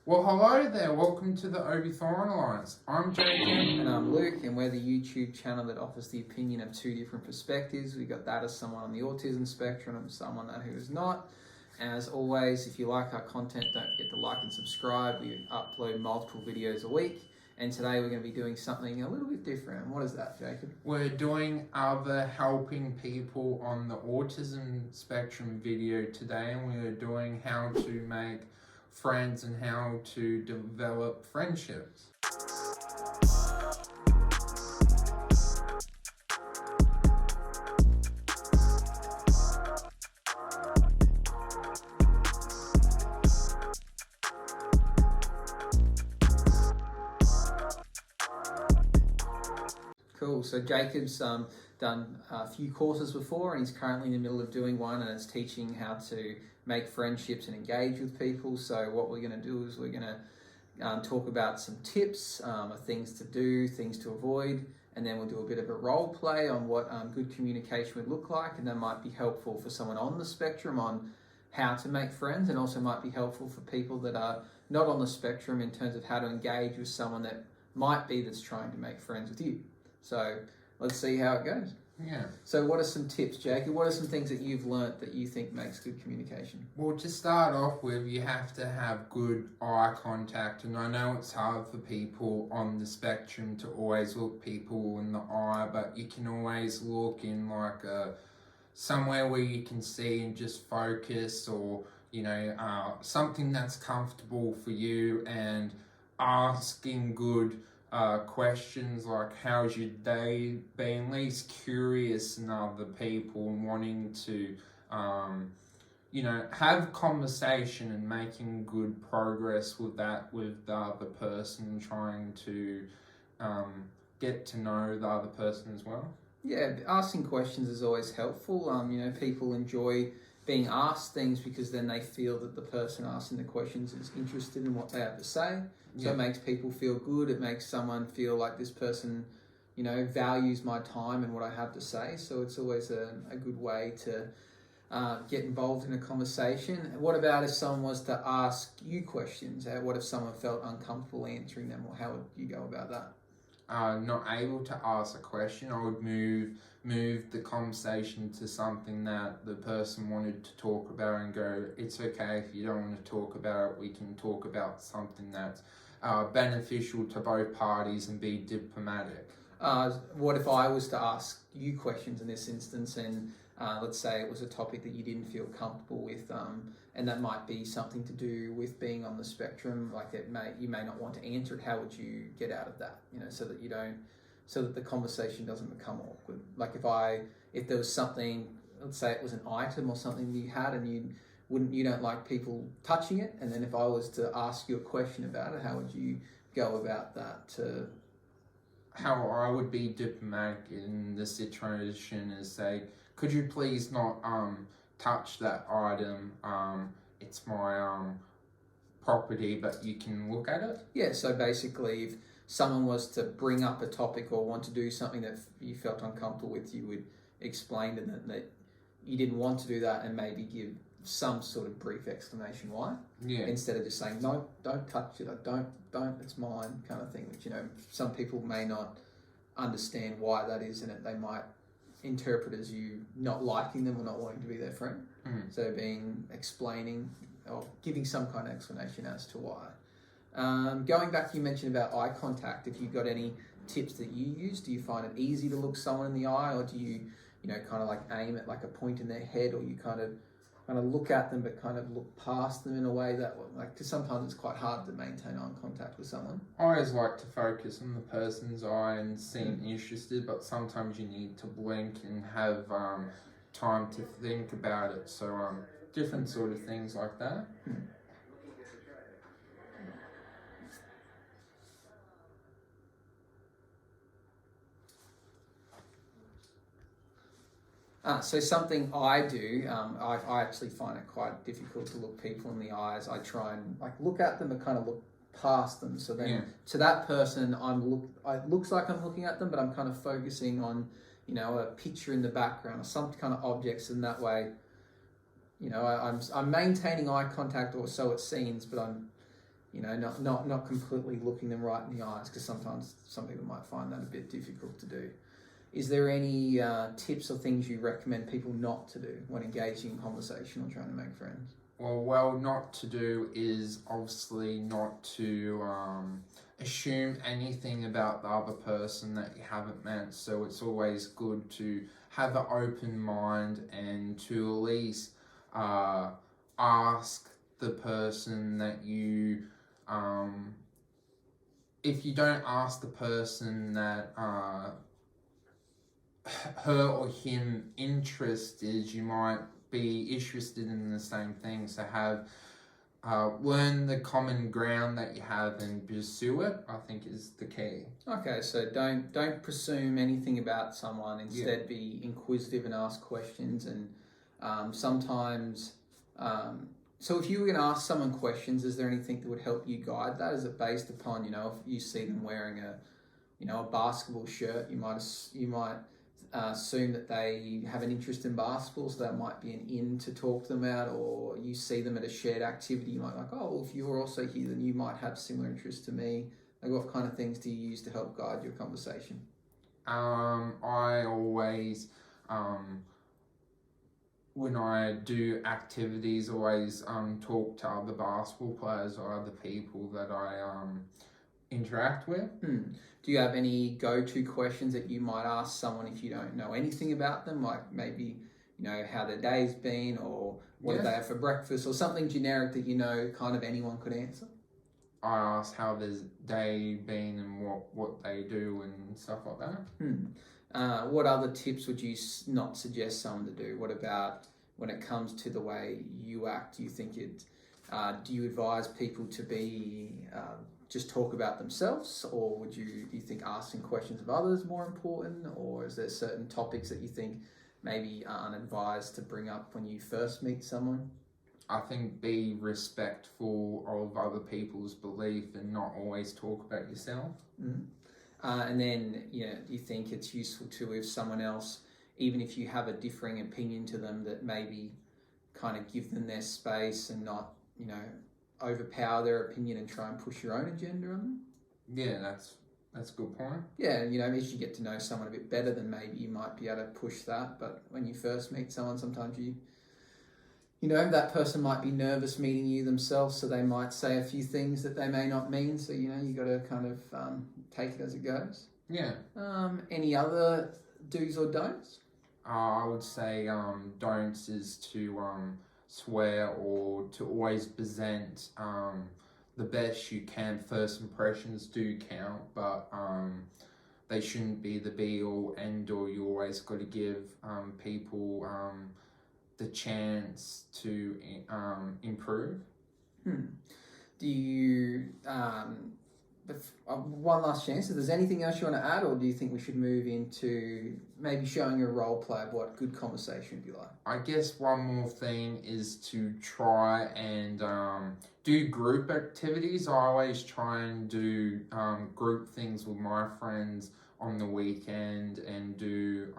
Well, hello there. Welcome to the Obi Thorn Alliance. I'm Jacob. And I'm Luke, and we're the YouTube channel that offers the opinion of two different perspectives. We got that as someone on the autism spectrum and someone who is not. As always, if you like our content, don't forget to like and subscribe. We upload multiple videos a week. And today we're going to be doing something a little bit different. And what is that, Jacob? We're doing other helping people on the autism spectrum video today, and we are doing how to make friends and how to develop friendships. Cool. So Jacob's done a few courses before, and he's currently in the middle of doing one, and it's teaching how to make friendships and engage with people. So what we're going to do is we're going to talk about some tips of things to do, things to avoid, and then we'll do a bit of a role play on what good communication would look like, and that might be helpful for someone on the spectrum on how to make friends, and also might be helpful for people that are not on the spectrum in terms of how to engage with someone that might be that's trying to make friends with you. So let's see how it goes. Yeah. So what are some tips, Jacob? What are some things that you've learnt that you think makes good communication? Well, to start off with, you have to have good eye contact, and I know it's hard for people on the spectrum to always look people in the eye, but you can always look in like somewhere where you can see and just focus, or something that's comfortable for you, and asking good questions like how's your day been, at least curious in other people and wanting to have conversation and making good progress with that with the other person, trying to get to know the other person as well. Yeah, asking questions is always helpful. People enjoy being asked things because then they feel that the person asking the questions is interested in what they have to say. So It makes people feel good. It makes someone feel like this person, values my time and what I have to say. So it's always a good way to get involved in a conversation. What about if someone was to ask you questions? What if someone felt uncomfortable answering them? Or how would you go about that? Not able to ask a question, I would move the conversation to something that the person wanted to talk about and go, it's okay if you don't want to talk about it, we can talk about something that's beneficial to both parties and be diplomatic. What if I was to ask you questions in this instance, and let's say it was a topic that you didn't feel comfortable with, and that might be something to do with being on the spectrum, like you may not want to answer it. How would you get out of that? So that the conversation doesn't become awkward. Like if there was something, let's say it was an item or something that you had, and you don't like people touching it, and then if I was to ask you a question about it, how would you go about that? How I would be diplomatic in the situation is say, could you please not touch that item? It's my property, but you can look at it. Yeah, so basically if someone was to bring up a topic or want to do something that you felt uncomfortable with, you would explain to them that you didn't want to do that and maybe give some sort of brief explanation why. Yeah. Instead of just saying, no, don't touch it, don't, it's mine, kind of thing, which, some people may not understand why that is, and they might interpret as you not liking them or not wanting to be their friend. So explaining or giving some kind of explanation as to why. Going back, you mentioned about eye contact. If you've got any tips that you use, do you find it easy to look someone in the eye, or do you, kind of like aim at like a point in their head, or you kind of look at them but kind of look past them in a way that, like, because sometimes it's quite hard to maintain eye contact with someone. I always like to focus on the person's eye and seem interested, but sometimes you need to blink and have time to think about it. So different sort of things like that. So something I do, I actually find it quite difficult to look people in the eyes. I try and look at them but kind of look past them. So then to that person, it looks like I'm looking at them, but I'm kind of focusing on, a picture in the background or some kind of objects, and that way, I'm maintaining eye contact, or so it seems, but I'm not completely looking them right in the eyes, because sometimes some people might find that a bit difficult to do. Is there any tips or things you recommend people not to do when engaging in conversation or trying to make friends? Well, not to do is obviously not to assume anything about the other person that you haven't met. So it's always good to have an open mind and to at least ask the person that you, if you don't ask the person that her or him interest is, you might be interested in the same thing. So have learn the common ground that you have and pursue it, I think, is the key. Okay, so don't presume anything about someone. Instead, be inquisitive and ask questions. And sometimes, so if you were going to ask someone questions, is there anything that would help you guide that? Is it based upon, if you see them wearing a basketball shirt, you might assume that they have an interest in basketball, so that might be an in to talk to them about, or you see them at a shared activity, you might be like, oh, well, if you're also here, then you might have similar interests to me. Like, what kind of things do you use to help guide your conversation? I always, when I do activities, always talk to other basketball players or other people that I interact with. Do you have any go-to questions that you might ask someone if you don't know anything about them? Like maybe, how their day's been, or what did they have for breakfast, or something generic that kind of anyone could answer? I ask how their day been and what they do and stuff like that. What other tips would you not suggest someone to do? What about when it comes to the way you act? Do you think do you advise people to be just talk about themselves, or do you think asking questions of others is more important, or is there certain topics that you think maybe are unadvised to bring up when you first meet someone? I think be respectful of other people's belief and not always talk about yourself. And then, do you think it's useful to, if someone else, even if you have a differing opinion to them, that maybe kind of give them their space and not, overpower their opinion and try and push your own agenda on them? Yeah, that's a good point. Yeah, as you get to know someone a bit better, then maybe you might be able to push that. But when you first meet someone, sometimes that person might be nervous meeting you themselves, so they might say a few things that they may not mean. So, you got to kind of take it as it goes. Yeah. Any other do's or don'ts? I would say don'ts is to swear or to always present the best you can. First impressions do count, but they shouldn't be the be-all, end-all. You always got to give people the chance to improve. Do you one last chance, if there's anything else you want to add, or do you think we should move into maybe showing a role play of what good conversation would be like? I guess one more thing is to try and do group activities. I always try and do group things with my friends on the weekend, and do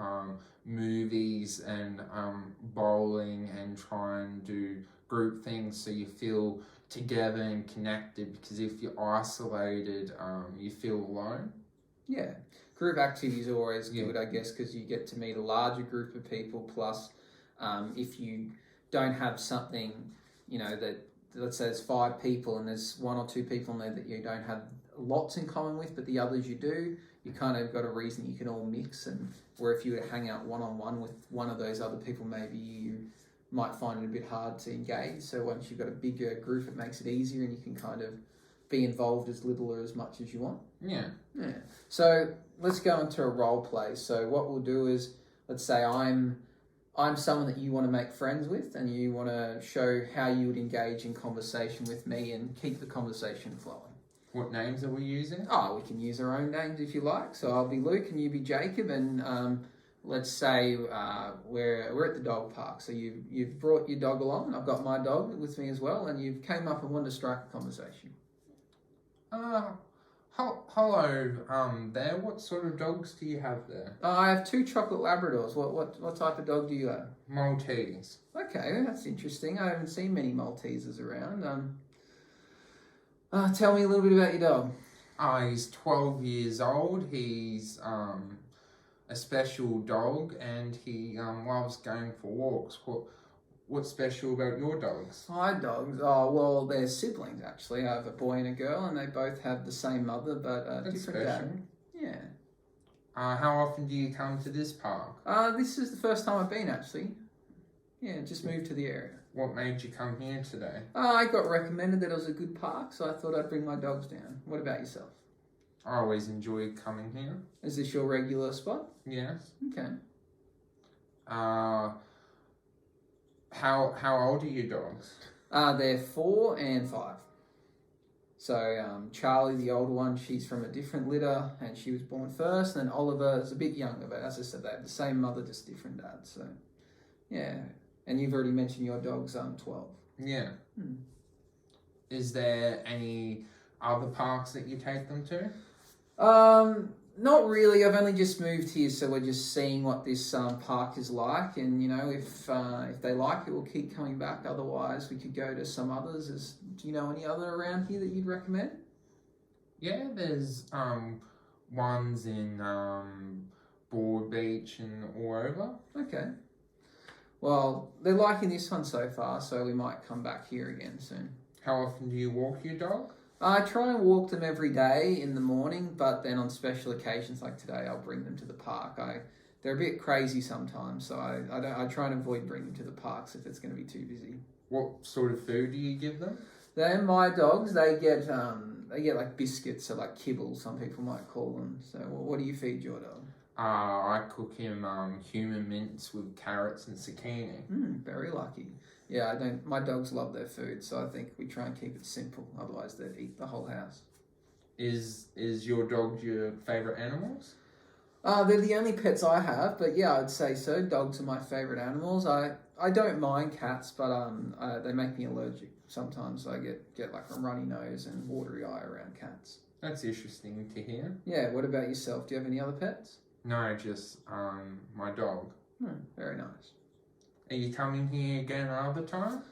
movies and bowling, and try and do group things so you feel together and connected, because if you're isolated, you feel alone. Yeah, group activities are always good, I guess, because you get to meet a larger group of people. Plus, if you don't have something, that, let's say there's 5 people and there's 1 or 2 people in there that you don't have lots in common with, but the others you do, you kind of got a reason you can all mix. And where if you were to hang out one-on-one with one of those other people, maybe you might find it a bit hard to engage. So once you've got a bigger group, it makes it easier, and you can kind of be involved as little or as much as you want. Yeah. So let's go into a role play. So what we'll do is, let's say I'm someone that you want to make friends with, and you want to show how you would engage in conversation with me and keep the conversation flowing. What names are we using? Oh, we can use our own names if you like. So I'll be Luke and you be Jacob, and let's say we're at the dog park. So you've brought your dog along, and I've got my dog with me as well, and you've came up and wanted to strike a conversation. Hello there. What sort of dogs do you have there? I have 2 chocolate Labradors. What type of dog do you have? Maltese. Okay, that's interesting. I haven't seen many Maltesers around. Tell me a little bit about your dog. He's 12 years old. He's a special dog, and he loves going for walks. What's special about your dogs? My dogs, oh, well, they're siblings, actually. I have a boy and a girl, and they both have the same mother, but That's different special. dad. Yeah. How often do you come to this park? This is the first time I've been, actually. Yeah, just moved to the area. What made you come here today? I got recommended that it was a good park, so I thought I'd bring my dogs down. What about yourself? I always enjoy coming here. Is this your regular spot? Yes. Okay. How old are your dogs? They're 4 and 5. So Charlie, the older one, she's from a different litter, and she was born first. And then Oliver is a bit younger, but as I said, they have the same mother, just different dad. So, yeah. And you've already mentioned your dog's 12. Yeah. Is there any other parks that you take them to? Not really. I've only just moved here, so we're just seeing what this park is like. And you know, if they like it, we'll keep coming back. Otherwise, we could go to some others. Do you know any other around here that you'd recommend? Yeah, there's ones in Broad Beach and all over. Okay. Well, they're liking this one so far, so we might come back here again soon. How often do you walk your dog? I try and walk them every day in the morning, but then on special occasions like today, I'll bring them to the park. They're a bit crazy sometimes, so I try and avoid bringing them to the parks if it's going to be too busy. What sort of food do you give them? They're my dogs. They get like biscuits, so like kibble, some people might call them. So what do you feed your dog? I cook him human mince with carrots and zucchini. Very lucky. Yeah, my dogs love their food, so I think we try and keep it simple. Otherwise, they'd eat the whole house. Is your dog your favourite animals? They're the only pets I have, but yeah, I'd say so. Dogs are my favourite animals. I don't mind cats, but they make me allergic sometimes. So I get like a runny nose and watery eye around cats. That's interesting to hear. Yeah, what about yourself? Do you have any other pets? No, just my dog. Very nice. Are you coming here again another time?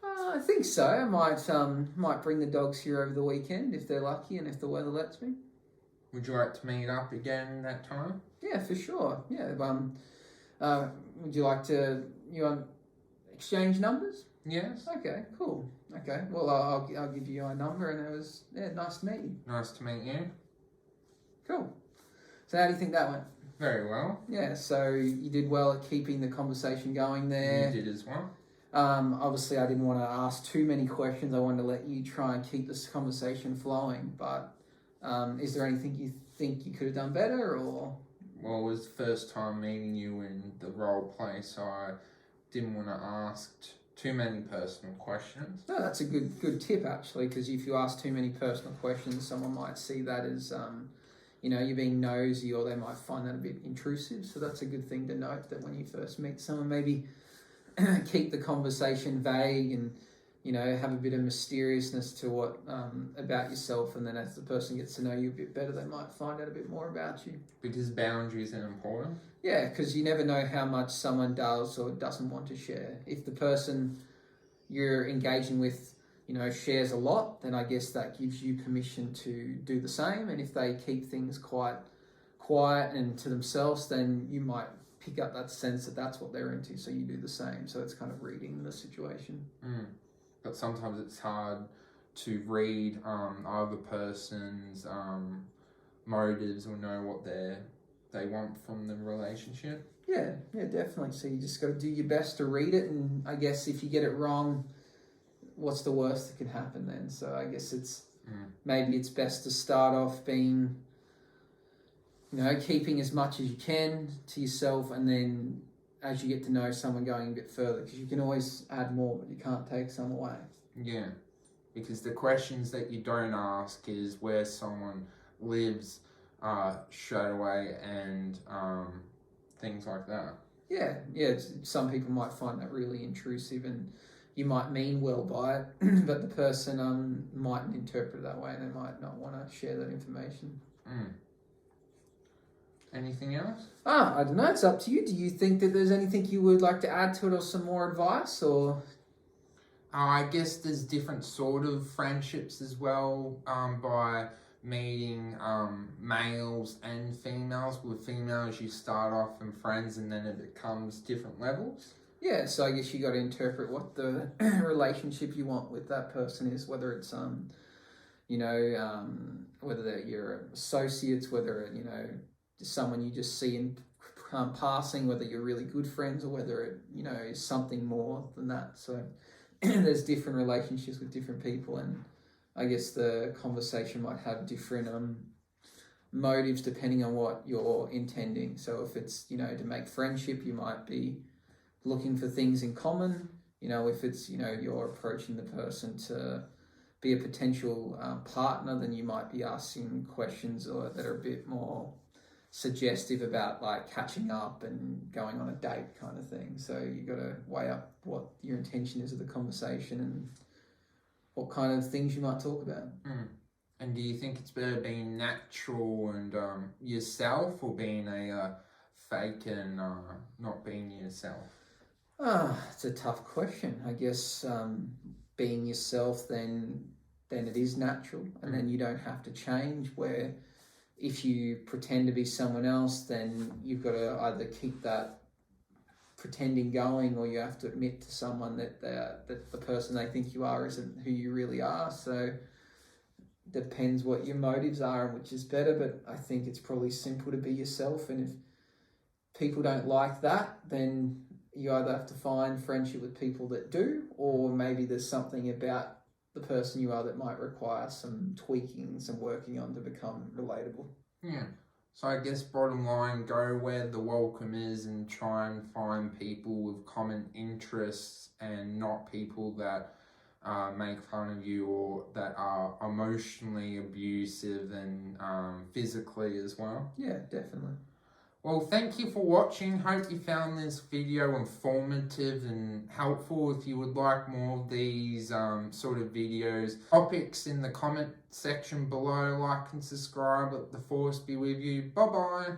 I think so. I might bring the dogs here over the weekend if they're lucky and if the weather lets me. Would you like to meet up again that time? Yeah, for sure. Yeah. Would you like to exchange numbers? Yes. Okay. Cool. Okay. Well, I'll give you my number, and it was nice to meet you. Nice to meet you. Cool. So how do you think that went? Very well. Yeah. So you did well at keeping the conversation going there. You did as well. Obviously, I didn't want to ask too many questions. I wanted to let you try and keep this conversation flowing. But is there anything you think you could have done better, or? Well, it was the first time meeting you in the role play, so I didn't want to ask too many personal questions. No, that's a good tip actually, because if you ask too many personal questions, someone might see that as you're being nosy, or they might find that a bit intrusive. So that's a good thing to note, that when you first meet someone, maybe keep the conversation vague and have a bit of mysteriousness to what about yourself, and then as the person gets to know you a bit better, they might find out a bit more about you. Because boundaries are important. Yeah, because you never know how much someone does or doesn't want to share. If the person you're engaging with shares a lot, then I guess that gives you permission to do the same. And if they keep things quite quiet and to themselves, then you might pick up that sense that that's what they're into, so you do the same. So it's kind of reading the situation. But sometimes it's hard to read other person's motives or know what they want from the relationship. Yeah, definitely. So you just got to do your best to read it, and I guess if you get it wrong, what's the worst that can happen then? So I guess maybe it's best to start off being, keeping as much as you can to yourself, and then as you get to know someone, going a bit further, because you can always add more, but you can't take some away. Yeah, because the questions that you don't ask is where someone lives straight away, and things like that. Yeah. Some people might find that really intrusive, and you might mean well by it, but the person mightn't interpret it that way, and they might not want to share that information. Anything else? I don't know. It's up to you. Do you think that there's anything you would like to add to it, or some more advice, or? I guess there's different sort of friendships as well, by meeting males and females. With females, you start off in friends and then it becomes different levels. Yeah, so I guess you got to interpret what the relationship you want with that person is, whether it's whether you're associates, whether just someone you just see in passing, whether you're really good friends, or whether it is something more than that. So there's different relationships with different people, and I guess the conversation might have different motives depending on what you're intending. So if it's to make friendship, you might be looking for things in common. If it's you're approaching the person to be a potential partner, then you might be asking questions that are a bit more suggestive about like catching up and going on a date kind of thing. So you got to weigh up what your intention is of the conversation and what kind of things you might talk about. And do you think it's better being natural and yourself, or being a fake and not being yourself? It's a tough question. I guess being yourself, then it is natural, and then you don't have to change. Where if you pretend to be someone else, then you've got to either keep that pretending going, or you have to admit to someone that the person they think you are isn't who you really are. So depends what your motives are and which is better, but I think it's probably simple to be yourself. And if people don't like that, then you either have to find friendship with people that do, or maybe there's something about the person you are that might require some tweaking, some working on to become relatable. Yeah. So I guess bottom line, go where the welcome is and try and find people with common interests, and not people that make fun of you or that are emotionally abusive and physically as well. Yeah, definitely. Well, thank you for watching. Hope you found this video informative and helpful. If you would like more of these sort of videos, topics in the comment section below. Like and subscribe. Let the force be with you. Bye-bye.